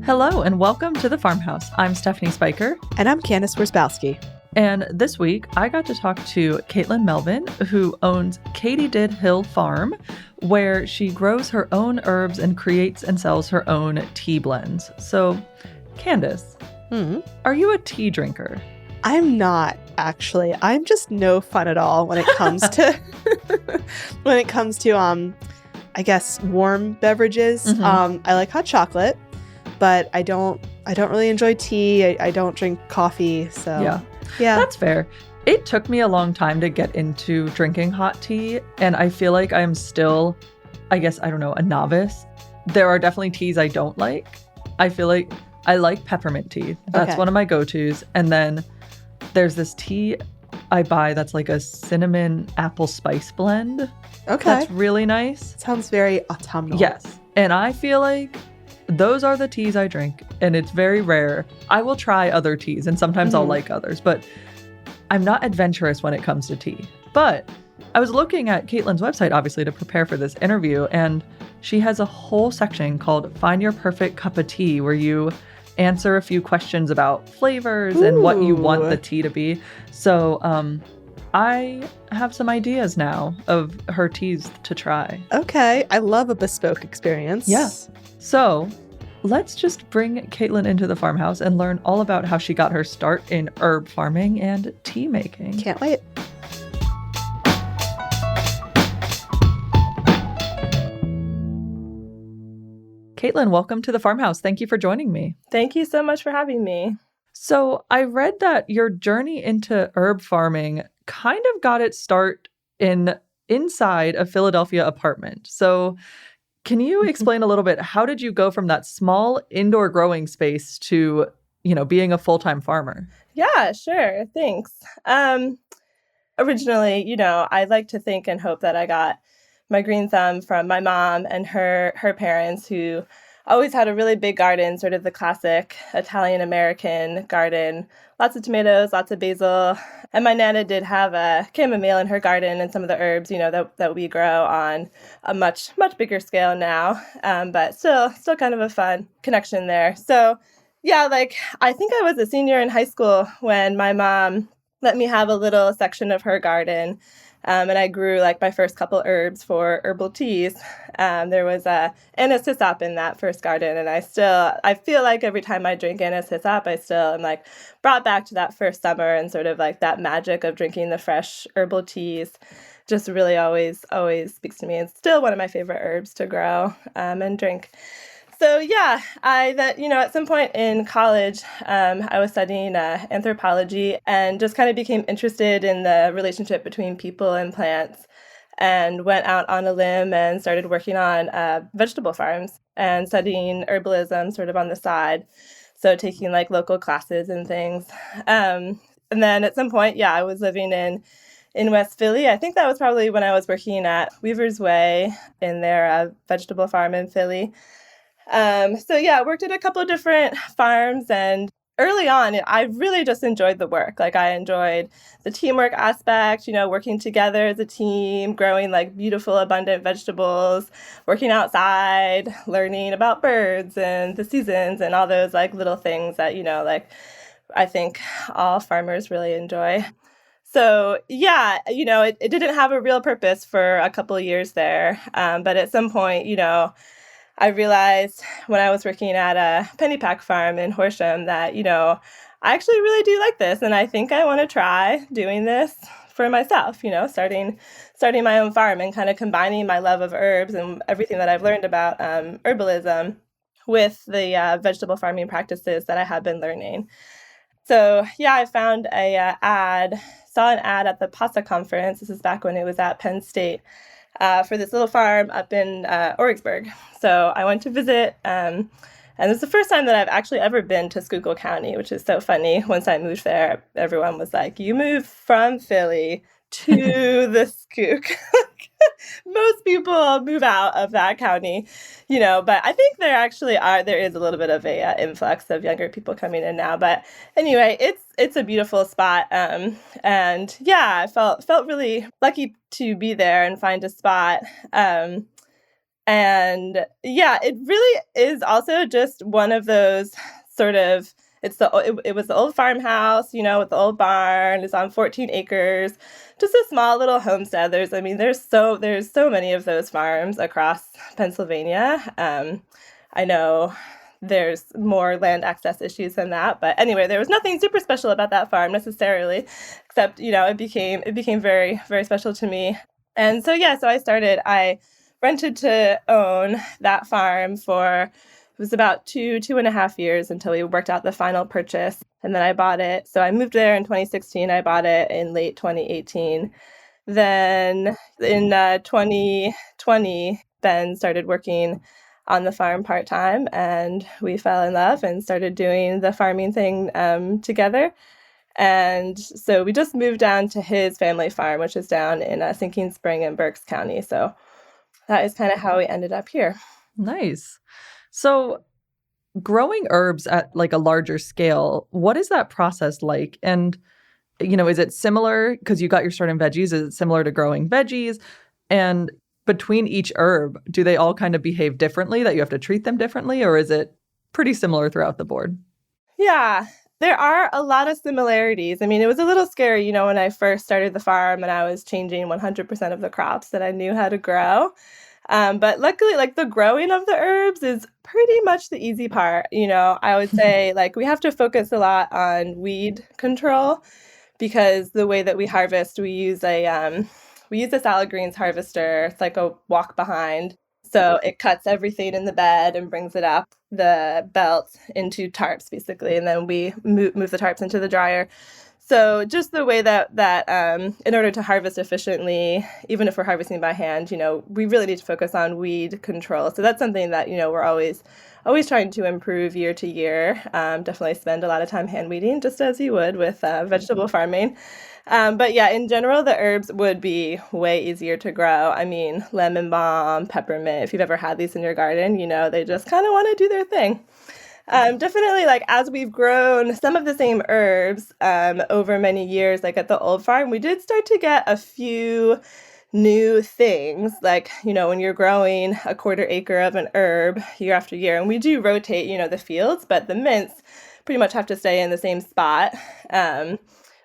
Hello and welcome to the Farmhouse. I'm Stephanie Spiker. And I'm Candace Worsbowski. And this week, I got to talk to Katelyn Melvin, who owns Katydid Hill Farm, where she grows her own herbs and creates and sells her own tea blends. So, Candace, are you a tea drinker? I'm not, actually. I'm just no fun at all when it comes to I guess warm beverages. I like hot chocolate, but I don't really enjoy tea. I don't drink coffee, so yeah. That's fair. It took me a long time to get into drinking hot tea, and I feel like I'm still, a novice. There are definitely teas I don't like. I feel like I like peppermint tea. That's one of my go-tos. And then there's this tea I buy that's like a cinnamon apple spice blend. Okay. That's really nice. Sounds very autumnal. Yes. And I feel like those are the teas I drink, and it's very rare. I will try other teas, and sometimes I'll like others, but I'm not adventurous when it comes to tea. But I was looking at Katelyn's website, obviously, to prepare for this interview, and she has a whole section called Find Your Perfect Cup of Tea, where you answer a few questions about flavors and what you want the tea to be. So I have some ideas now of her teas to try. Okay. I love a bespoke experience. Yes. So let's just bring Katelyn into the farmhouse and learn all about how she got her start in herb farming and tea making. Can't wait. Katelyn, welcome to the farmhouse. Thank you for joining me. Thank you so much for having me. So I read that your journey into herb farming kind of got its start inside a Philadelphia apartment. So can you explain a little bit, how did you go from that small indoor growing space to, being a full-time farmer? Yeah, sure. Thanks. Originally, I like to think and hope that I got my green thumb from my mom and her parents, who always had a really big garden, sort of the classic Italian-American garden. Lots of tomatoes, lots of basil. And my Nana did have a chamomile in her garden and some of the herbs, that we grow on a much, much bigger scale now. But still kind of a fun connection there. So yeah, I think I was a senior in high school when my mom let me have a little section of her garden. And I grew my first couple herbs for herbal teas. There was anise hyssop in that first garden. And I feel like every time I drink anise hyssop, I still am brought back to that first summer, and sort of that magic of drinking the fresh herbal teas just really always speaks to me. It's still one of my favorite herbs to grow and drink. So yeah, at some point in college, I was studying anthropology and just kind of became interested in the relationship between people and plants, and went out on a limb and started working on vegetable farms and studying herbalism sort of on the side. So taking local classes and things. And then at some point, I was living in West Philly. I think that was probably when I was working at Weaver's Way in their vegetable farm in Philly. I worked at a couple of different farms, and early on, I really just enjoyed the work. I enjoyed the teamwork aspect, working together as a team, growing beautiful, abundant vegetables, working outside, learning about birds and the seasons and all those little things that, I think all farmers really enjoy. So yeah, it didn't have a real purpose for a couple of years there. But at some point, I realized when I was working at a pennypack farm in Horsham that, I actually really do like this. And I think I want to try doing this for myself, starting my own farm and kind of combining my love of herbs and everything that I've learned about herbalism with the vegetable farming practices that I have been learning. So yeah, I found saw an ad at the PASA conference. This is back when it was at Penn State. For this little farm up in Origsburg. So I went to visit, and this is the first time that I've actually ever been to Schuylkill County, which is so funny. Once I moved there, everyone was like, you moved from Philly to the Schuylkill. Most people move out of that county, but I think there is a little bit of a influx of younger people coming in now. But anyway, it's a beautiful spot. And yeah, I felt really lucky to be there and find a spot. And yeah, it really is also just one of those sort of, it was the old farmhouse, with the old barn. It's on 14 acres, just a small little homestead. There's so many of those farms across Pennsylvania. I know there's more land access issues than that, but anyway, there was nothing super special about that farm necessarily, except it became very, very special to me. And so I rented to own that farm for, it was about 2.5 years until we worked out the final purchase. And then I bought it. So I moved there in 2016. I bought it in late 2018. Then in 2020, Ben started working on the farm part-time, and we fell in love and started doing the farming thing together. And so we just moved down to his family farm, which is down in Sinking Spring in Berks County. So that is kind of how we ended up here. Nice. So growing herbs at like a larger scale, what is that process like? And, is it similar, because you got your start in veggies, is it similar to growing veggies? And between each herb, do they all kind of behave differently, that you have to treat them differently, or is it pretty similar throughout the board? Yeah, there are a lot of similarities. It was a little scary, when I first started the farm and I was changing 100% of the crops that I knew how to grow. But luckily, like, the growing of the herbs is pretty much the easy part. I would say, like, we have to focus a lot on weed control, because the way that we harvest, we use a salad greens harvester. It's like a walk behind. So it cuts everything in the bed and brings it up the belt into tarps, basically, and then we move the tarps into the dryer. So just the way that in order to harvest efficiently, even if we're harvesting by hand, we really need to focus on weed control. So that's something that, we're always trying to improve year to year. Definitely spend a lot of time hand weeding, just as you would with vegetable farming. But yeah, in general, the herbs would be way easier to grow. Lemon balm, peppermint, if you've ever had these in your garden, they just kind of want to do their thing. Definitely, like, as we've grown some of the same herbs over many years, like at the old farm, we did start to get a few new things, like, when you're growing a 1/4 acre of an herb year after year, and we do rotate, the fields, but the mints pretty much have to stay in the same spot.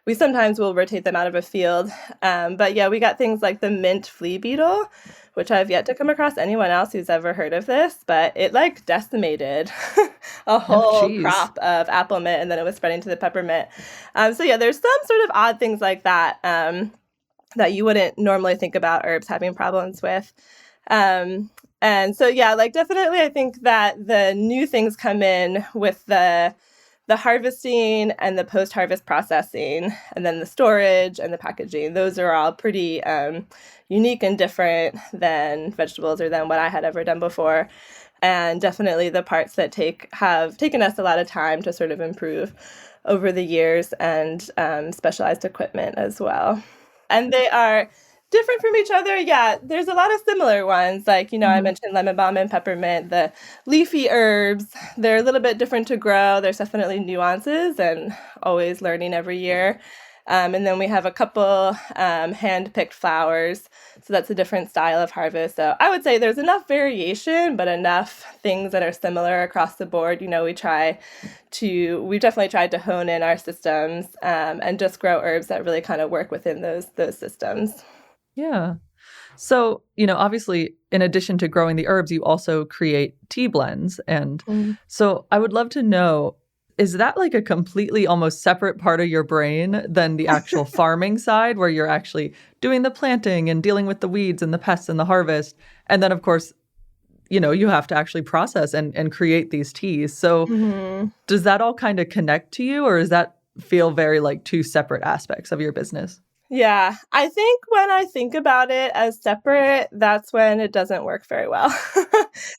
We sometimes will rotate them out of a field. But yeah, we got things like the mint flea beetle, which I've yet to come across anyone else who's ever heard of this, but it like decimated a whole crop of apple mint, and then it was spreading to the peppermint. So yeah, there's some sort of odd things like that that you wouldn't normally think about herbs having problems with. And so yeah, like, definitely I think that the new things come in with the harvesting and the post-harvest processing, and then the storage and the packaging. Those are all pretty unique and different than vegetables or than what I had ever done before. And definitely the parts that have taken us a lot of time to sort of improve over the years, and specialized equipment as well. And they are different from each other. Yeah, there's a lot of similar ones. Like, I mentioned lemon balm and peppermint, the leafy herbs. They're a little bit different to grow. There's definitely nuances, and always learning every year. And then we have a couple hand-picked flowers. So that's a different style of harvest. So I would say there's enough variation, but enough things that are similar across the board. We've definitely tried to hone in our systems and just grow herbs that really kind of work within those systems. Yeah. So, obviously, in addition to growing the herbs, you also create tea blends. And so I would love to know, is that like a completely almost separate part of your brain than the actual farming side, where you're actually doing the planting and dealing with the weeds and the pests and the harvest? And then, of course, you have to actually process and create these teas. So does that all kind of connect to you, or does that feel very like two separate aspects of your business? Yeah, I think when I think about it as separate, that's when it doesn't work very well.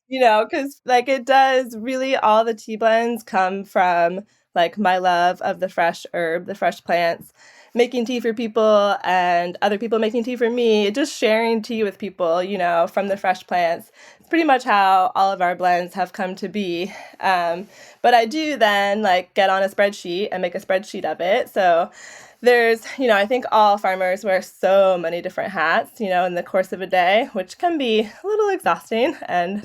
Because like, it does really, all the tea blends come from like my love of the fresh herb, the fresh plants, making tea for people and other people making tea for me, just sharing tea with people, from the fresh plants. It's pretty much how all of our blends have come to be. But I do then like get on a spreadsheet and make a spreadsheet of it. So there's, I think all farmers wear so many different hats, in the course of a day, which can be a little exhausting and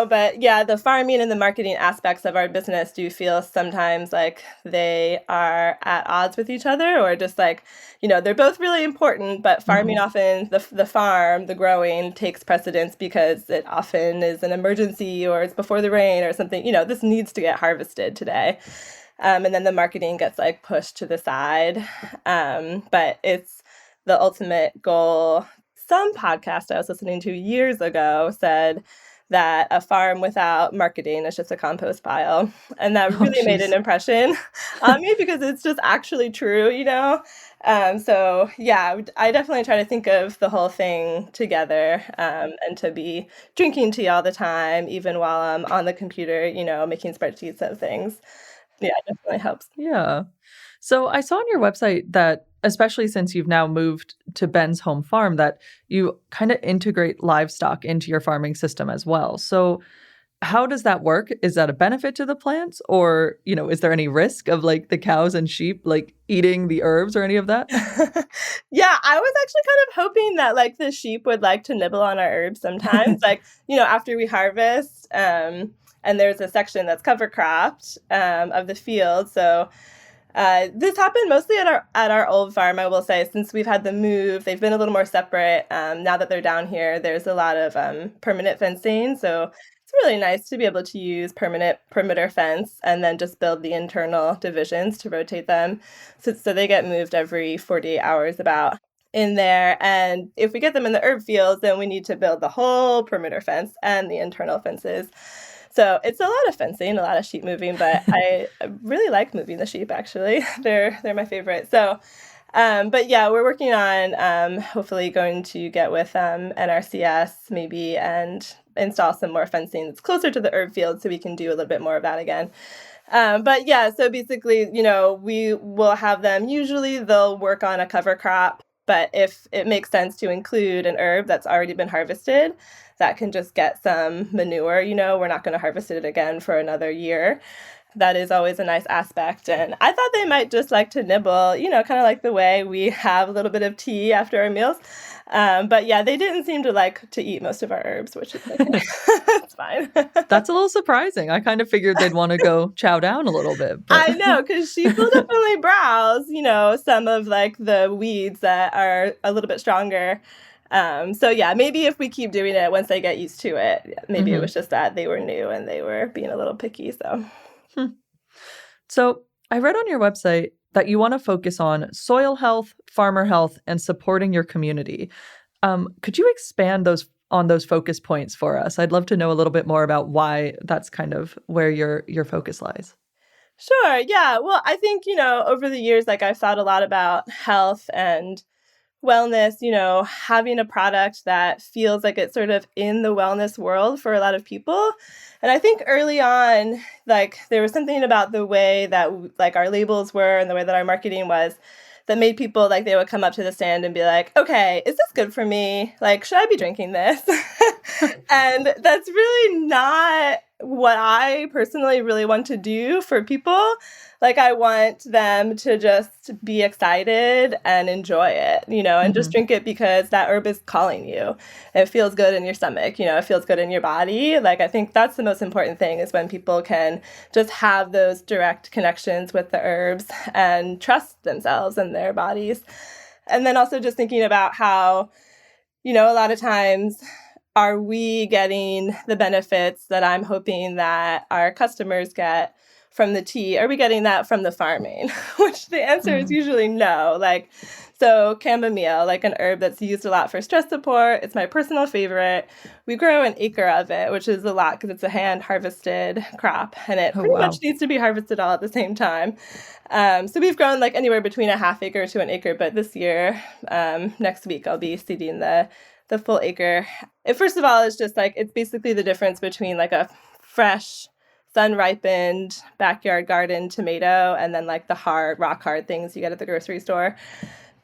but yeah, the farming and the marketing aspects of our business do feel sometimes like they are at odds with each other, or just like, they're both really important, but farming often, the farm, the growing takes precedence because it often is an emergency or it's before the rain or something, this needs to get harvested today. And then the marketing gets like pushed to the side. But it's the ultimate goal. Some podcast I was listening to years ago said that a farm without marketing is just a compost pile. And that really made an impression on me because it's just actually true, So yeah, I definitely try to think of the whole thing together, and to be drinking tea all the time, even while I'm on the computer, making spreadsheets of things. Yeah, it definitely helps. Yeah. So I saw on your website that, especially since you've now moved to Ben's home farm, that you kind of integrate livestock into your farming system as well. So how does that work? Is that a benefit to the plants, or, is there any risk of like the cows and sheep like eating the herbs or any of that? Yeah, I was actually kind of hoping that like the sheep would like to nibble on our herbs sometimes, like, after we harvest, and there's a section that's cover cropped, of the field. So this happened mostly at our old farm, I will say, since we've had the move. They've been a little more separate. Now that they're down here, there's a lot of permanent fencing. So it's really nice to be able to use permanent perimeter fence and then just build the internal divisions to rotate them. So they get moved every 48 hours about in there. And if we get them in the herb fields, then we need to build the whole perimeter fence and the internal fences. So it's a lot of fencing, a lot of sheep moving, but I really like moving the sheep, actually. They're my favorite. So, but yeah, we're working on hopefully going to get with NRCS maybe and install some more fencing that's closer to the herb field so we can do a little bit more of that again. But yeah, so basically, we will have them, usually they'll work on a cover crop, but if it makes sense to include an herb that's already been harvested, that can just get some manure, we're not going to harvest it again for another year. That is always a nice aspect. And I thought they might just like to nibble, kind of like the way we have a little bit of tea after our meals. But yeah, they didn't seem to like to eat most of our herbs, which is okay. It's fine. That's a little surprising. I kind of figured they'd want to go chow down a little bit. But... I know, because sheep will definitely browse, some of like the weeds that are a little bit stronger. So yeah, maybe if we keep doing it, once they get used to it, maybe it was just that they were new and they were being a little picky. So. So I read on your website that you want to focus on soil health, farmer health, and supporting your community. Could you expand on those focus points for us? I'd love to know a little bit more about why that's kind of where your focus lies. Sure. Yeah. Well, I think, over the years, like I've thought a lot about health and wellness, having a product that feels like it's sort of in the wellness world for a lot of people. And I think early on, like there was something about the way that like our labels were and the way that our marketing was that made people like they would come up to the stand and be like, okay, is this good for me? Like, should I be drinking this? And that's really not what I personally really want to do for people. Like, I want them to just be excited and enjoy it, and just drink it because that herb is calling you. It feels good in your stomach, it feels good in your body. Like, I think that's the most important thing is when people can just have those direct connections with the herbs and trust themselves and their bodies. And then also just thinking about how, a lot of times, are we getting the benefits that I'm hoping that our customers get from the tea? Are we getting that from the farming? Which the answer is usually no. Like, so chamomile, like an herb that's used a lot for stress support. It's my personal favorite. We grow an acre of it, which is a lot because it's a hand harvested crop and it pretty much needs to be harvested all at the same time. So we've grown like anywhere between a half acre to an acre, but this year, next week, I'll be seeding the full acre. First of all, it's just like, it's basically the difference between like a fresh, sun-ripened backyard garden tomato and then like the hard, rock hard things you get at the grocery store.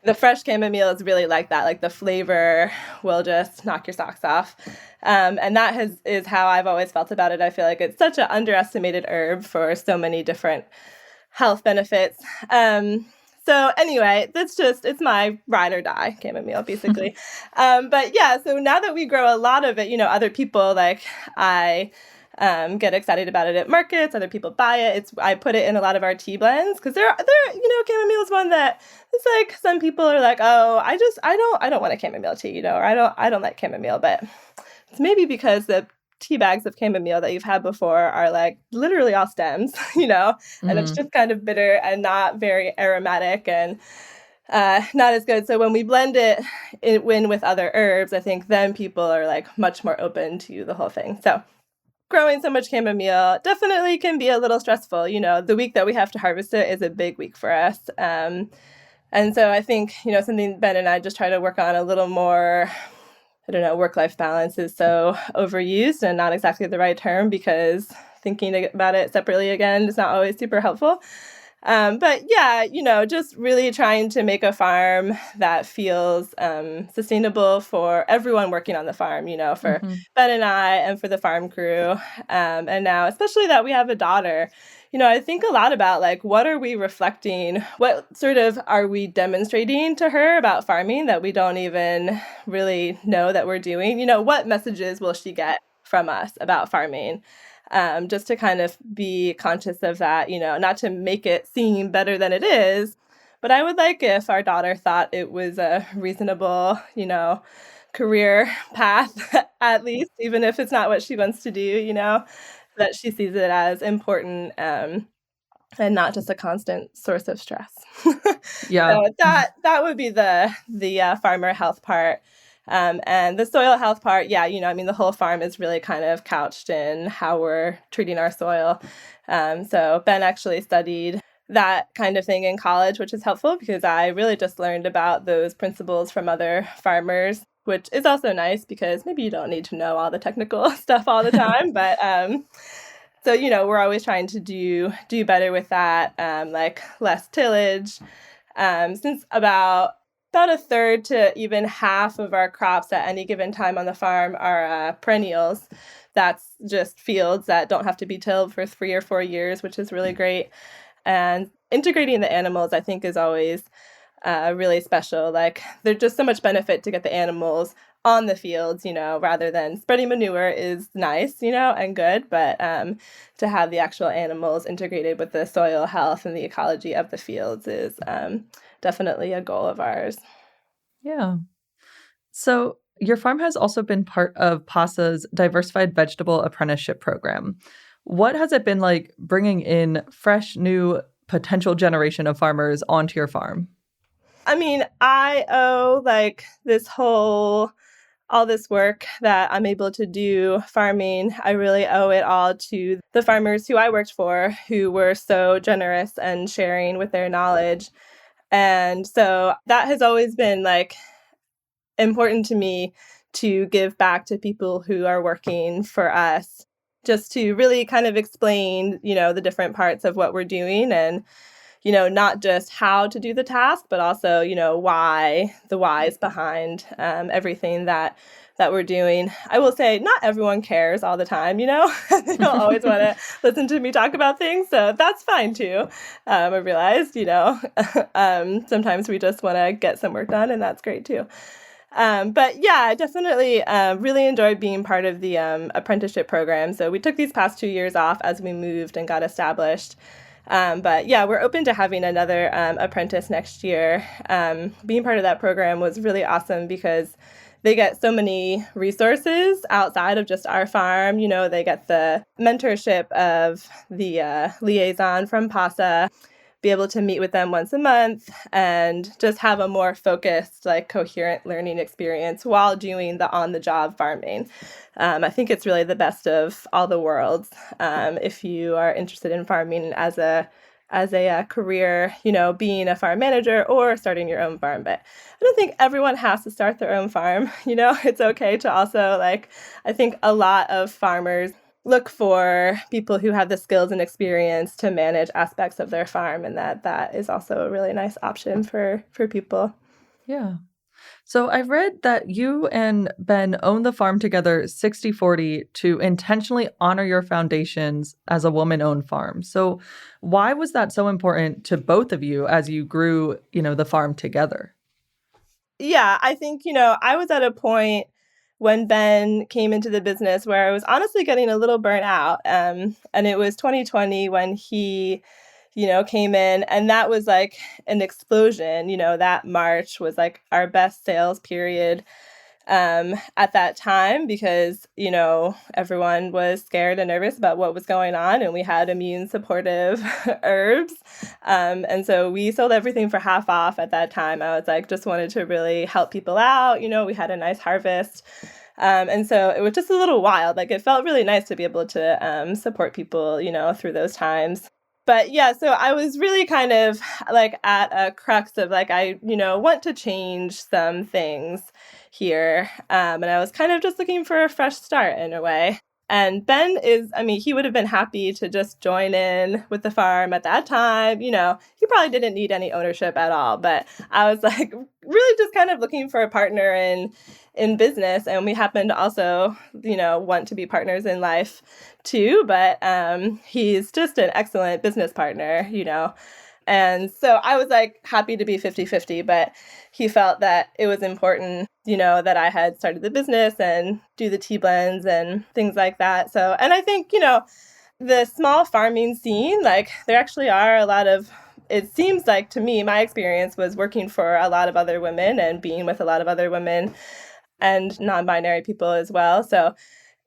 The fresh chamomile is really like that. Like the flavor will just knock your socks off. And that is how I've always felt about it. I feel like it's such an underestimated herb for so many different health benefits. So anyway, it's my ride or die chamomile, basically. But yeah, so now that we grow a lot of it, other people, like I get excited about it at markets, other people buy it. I put it in a lot of our tea blends because chamomile is one that it's like some people are like, oh, I don't want a chamomile tea, or I don't like chamomile, but it's maybe because the tea bags of chamomile that you've had before are like literally all stems, and it's just kind of bitter and not very aromatic and not as good. So when we blend it in with other herbs, I think then people are like much more open to the whole thing. So growing so much chamomile definitely can be a little stressful. The week that we have to harvest it is a big week for us. And so I think, something Ben and I just try to work on a little more, I don't know, work-life balance is so overused and not exactly the right term because thinking about it separately again is not always super helpful. But yeah, just really trying to make a farm that feels sustainable for everyone working on the farm, for Ben and I and for the farm crew. And now, especially that we have a daughter, I think a lot about like, what are we reflecting? What sort of are we demonstrating to her about farming that we don't even really know that we're doing? What messages will she get from us about farming? Just to kind of be conscious of that, not to make it seem better than it is, but I would like if our daughter thought it was a reasonable, career path, at least, even if it's not what she wants to do, that she sees it as important and not just a constant source of stress. Yeah. So that would be the farmer health part. And the soil health part, yeah, the whole farm is really kind of couched in how we're treating our soil. So Ben actually studied that kind of thing in college, which is helpful because I really just learned about those principles from other farmers, which is also nice because maybe you don't need to know all the technical stuff all the time. But so, we're always trying to do better with that, like less tillage. Since about a third to even half of our crops at any given time on the farm are perennials. That's just fields that don't have to be tilled for 3 or 4 years, which is really great. And integrating the animals, I think, is always really special. Like, there's just so much benefit to get the animals on the fields, rather than spreading manure is nice, and good. But to have the actual animals integrated with the soil health and the ecology of the fields is definitely a goal of ours. Yeah. So your farm has also been part of PASA's Diversified Vegetable Apprenticeship Program. What has it been like bringing in fresh, new, potential generation of farmers onto your farm? I mean, I owe like all this work that I'm able to do farming. I really owe it all to the farmers who I worked for, who were so generous and sharing with their knowledge. And so that has always been like important to me to give back to people who are working for us, just to really kind of explain, the different parts of what we're doing and, not just how to do the task, but also, why, the whys behind everything that we're doing. I will say not everyone cares all the time, they don't always want to listen to me talk about things. So that's fine too. I realized, sometimes we just want to get some work done and that's great too. But yeah, I definitely really enjoyed being part of the apprenticeship program. So we took these past 2 years off as we moved and got established. But yeah, we're open to having another apprentice next year. Being part of that program was really awesome because they get so many resources outside of just our farm. They get the mentorship of the liaison from PASA, be able to meet with them once a month and just have a more focused, like coherent learning experience while doing the on-the-job farming. I think it's really the best of all the worlds if you are interested in farming as a career, being a farm manager or starting your own farm. But I don't think everyone has to start their own farm. It's okay to also, I think a lot of farmers look for people who have the skills and experience to manage aspects of their farm, and that is also a really nice option for people. Yeah. So I've read that you and Ben own the farm together 60-40 to intentionally honor your foundations as a woman-owned farm. So why was that so important to both of you as you grew, the farm together? Yeah, I think, I was at a point when Ben came into the business where I was honestly getting a little burnt out. And it was 2020 when he, came in, and that was like an explosion. That March was like our best sales period at that time because, everyone was scared and nervous about what was going on, and we had immune supportive herbs. And so we sold everything for half off at that time. I was like, just wanted to really help people out. We had a nice harvest. And so it was just a little wild. Like, it felt really nice to be able to support people, through those times. But yeah, so I was really kind of like at a crux of like, I, want to change some things here. And I was kind of just looking for a fresh start in a way. And Ben he would have been happy to just join in with the farm at that time. He probably didn't need any ownership at all. But I was like really just kind of looking for a partner in business. And we happen to also, want to be partners in life too. But he's just an excellent business partner, And so I was like happy to be 50-50, but he felt that it was important, that I had started the business and do the tea blends and things like that. So, and I think, the small farming scene, like there actually are a lot of, it seems like to me, my experience was working for a lot of other women and being with a lot of other women and non-binary people as well. So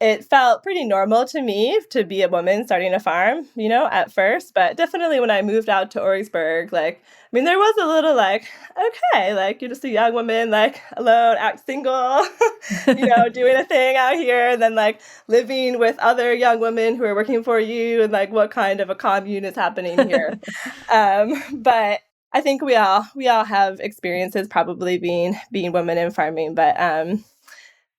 it felt pretty normal to me to be a woman starting a farm, at first. But definitely when I moved out to Orangeburg, there was a little like, okay, like you're just a young woman, like alone, act single, doing a thing out here, and then like living with other young women who are working for you, and like what kind of a commune is happening here. But I think we all have experiences probably being women in farming, but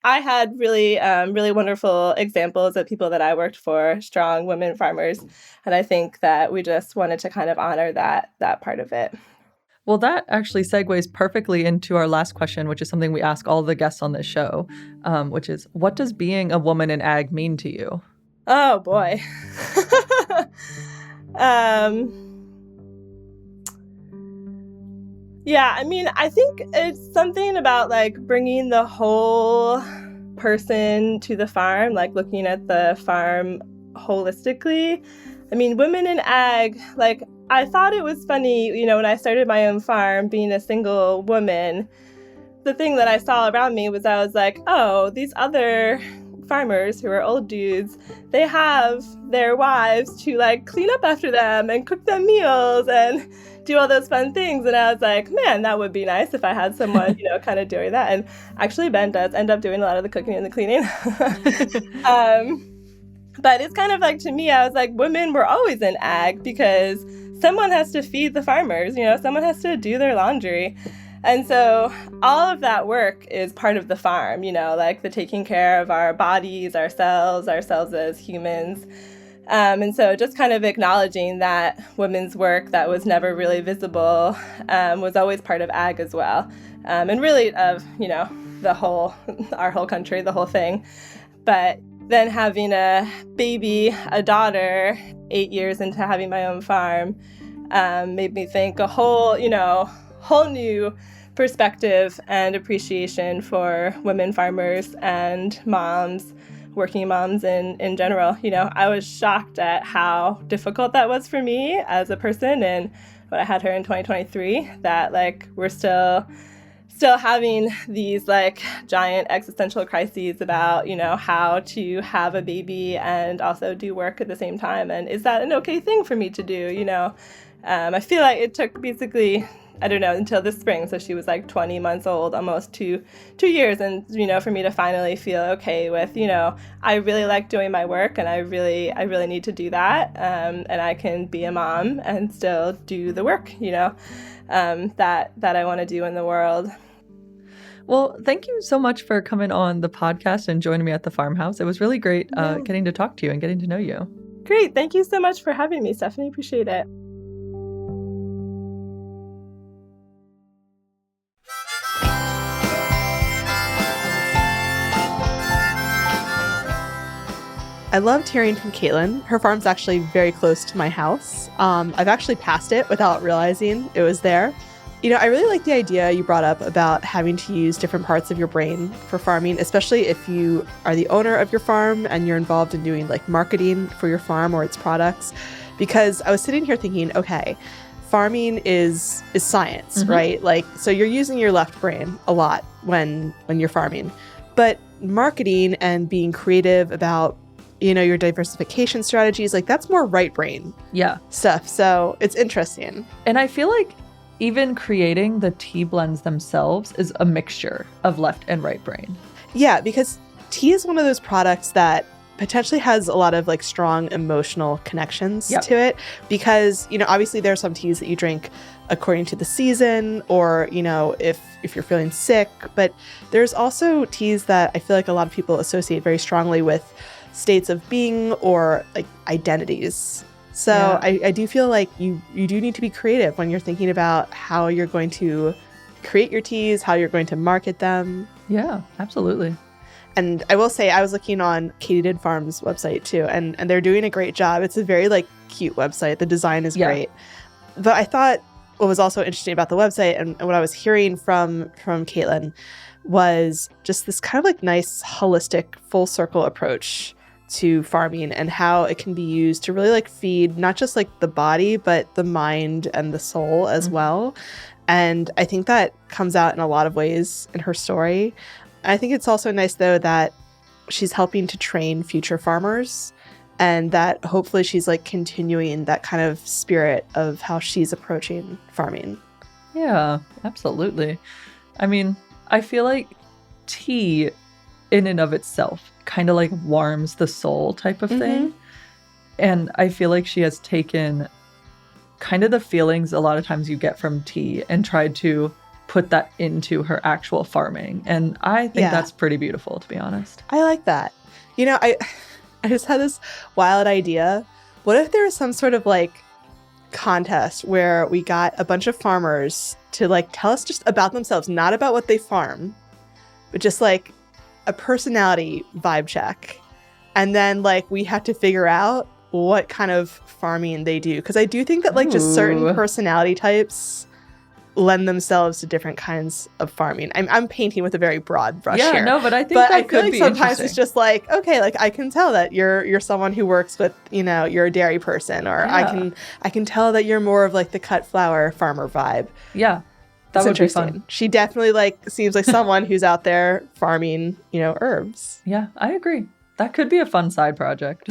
I had really, really wonderful examples of people that I worked for, strong women farmers. And I think that we just wanted to kind of honor that part of it. Well, that actually segues perfectly into our last question, which is something we ask all the guests on this show, which is, what does being a woman in ag mean to you? Oh, boy. Yeah, I think it's something about like bringing the whole person to the farm, like looking at the farm holistically. Women in ag, like I thought it was funny, when I started my own farm, being a single woman, the thing that I saw around me was I was like, oh, these other farmers who are old dudes, they have their wives to like clean up after them and cook them meals and do all those fun things. And I was like, man, that would be nice if I had someone, kind of doing that. And actually Ben does end up doing a lot of the cooking and the cleaning. But it's kind of like, to me, I was like, women were always in ag because someone has to feed the farmers, someone has to do their laundry. And so all of that work is part of the farm, like the taking care of our bodies, ourselves as humans. And so just kind of acknowledging that women's work that was never really visible was always part of ag as well. And really of, our whole country, the whole thing. But then having a baby, a daughter, 8 years into having my own farm, made me think a whole new perspective and appreciation for women farmers and moms, working moms in general. I was shocked at how difficult that was for me as a person, and when I had her in 2023, that like we're still having these like giant existential crises about, how to have a baby and also do work at the same time. And is that an okay thing for me to do? I feel like it took basically, I don't know, until this spring. So she was like 20 months old, almost two years. And, for me to finally feel okay with, I really like doing my work and I really need to do that. And I can be a mom and still do the work, that I want to do in the world. Well, thank you so much for coming on the podcast and joining me at the farmhouse. It was really great getting to talk to you and getting to know you. Great. Thank you so much for having me, Stephanie. Appreciate it. I loved hearing from Katelyn. Her farm's actually very close to my house. I've actually passed it without realizing it was there. I really like the idea you brought up about having to use different parts of your brain for farming, especially if you are the owner of your farm and you're involved in doing like marketing for your farm or its products. Because I was sitting here thinking, okay, farming is science, right? Like, so you're using your left brain a lot when you're farming. But marketing and being creative about, your diversification strategies, like that's more right brain stuff. So it's interesting. And I feel like even creating the tea blends themselves is a mixture of left and right brain. Yeah, because tea is one of those products that potentially has a lot of like strong emotional connections to it, because obviously there are some teas that you drink according to the season, or if you're feeling sick, but there's also teas that I feel like a lot of people associate very strongly with states of being or like identities. So I do feel like you do need to be creative when you're thinking about how you're going to create your teas, how you're going to market them. Yeah, absolutely. And I will say, I was looking on Katydid Farm's website too, and they're doing a great job. It's a very like cute website. The design is great. But I thought what was also interesting about the website and what I was hearing from Katelyn was just this kind of like nice holistic full circle approach to farming and how it can be used to really like feed not just like the body, but the mind and the soul as well. And I think that comes out in a lot of ways in her story. I think it's also nice, though, that she's helping to train future farmers and that hopefully she's like continuing that kind of spirit of how she's approaching farming. Yeah, absolutely. I mean, I feel like tea in and of itself kind of like warms the soul type of thing. And I feel like she has taken kind of the feelings a lot of times you get from tea and tried to put that into her actual farming. And I think that's pretty beautiful, to be honest. I like that. I just had this wild idea. What if there was some sort of like contest where we got a bunch of farmers to like tell us just about themselves, not about what they farm, but just like a personality vibe check. And then like we had to figure out what kind of farming they do. Because I do think that like just certain personality types lend themselves to different kinds of farming. I'm painting with a very broad brush here. No, but I think that I could feel be like sometimes interesting. it's just like, okay, like I can tell that you're someone who works with, you're a dairy person, or I can tell that you're more of like the cut flower farmer vibe. Yeah. That would be fun. She definitely like seems like someone who's out there farming, herbs. Yeah, I agree. That could be a fun side project.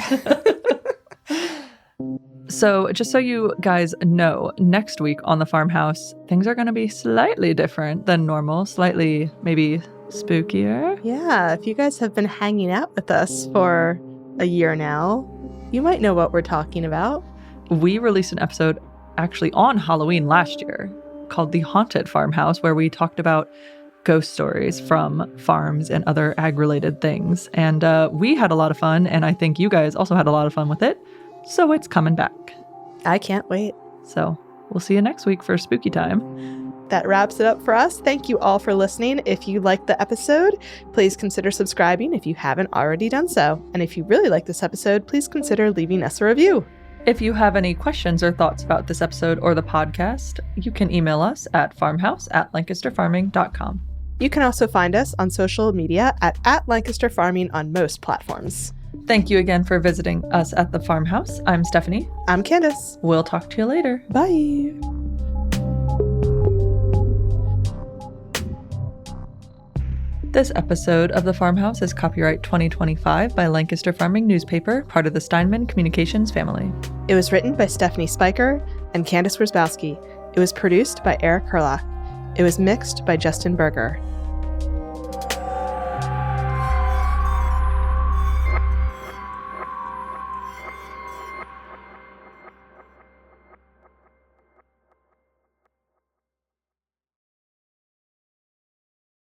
So just so you guys know, next week on the farmhouse, things are going to be slightly different than normal, slightly maybe spookier. Yeah, if you guys have been hanging out with us for a year now, you might know what we're talking about. We released an episode actually on Halloween last year called The Haunted Farmhouse, where we talked about ghost stories from farms and other ag-related things. And we had a lot of fun, and I think you guys also had a lot of fun with it. So it's coming back. I can't wait. So we'll see you next week for spooky time. That wraps it up for us. Thank you all for listening. If you liked the episode, please consider subscribing if you haven't already done so. And if you really like this episode, please consider leaving us a review. If you have any questions or thoughts about this episode or the podcast, you can email us at farmhouse@lancasterfarming.com. You can also find us on social media at Lancaster Farming on most platforms. Thank you again for visiting us at the farmhouse. I'm Stephanie. I'm Candace. We'll talk to you later. Bye. This episode of The Farmhouse is copyright 2025 by Lancaster Farming newspaper, part of the Steinman Communications family. It was written by Stephanie Spiker and Candace Wierzbowski. It was produced by Eric Herlock. It was mixed by Justin Berger.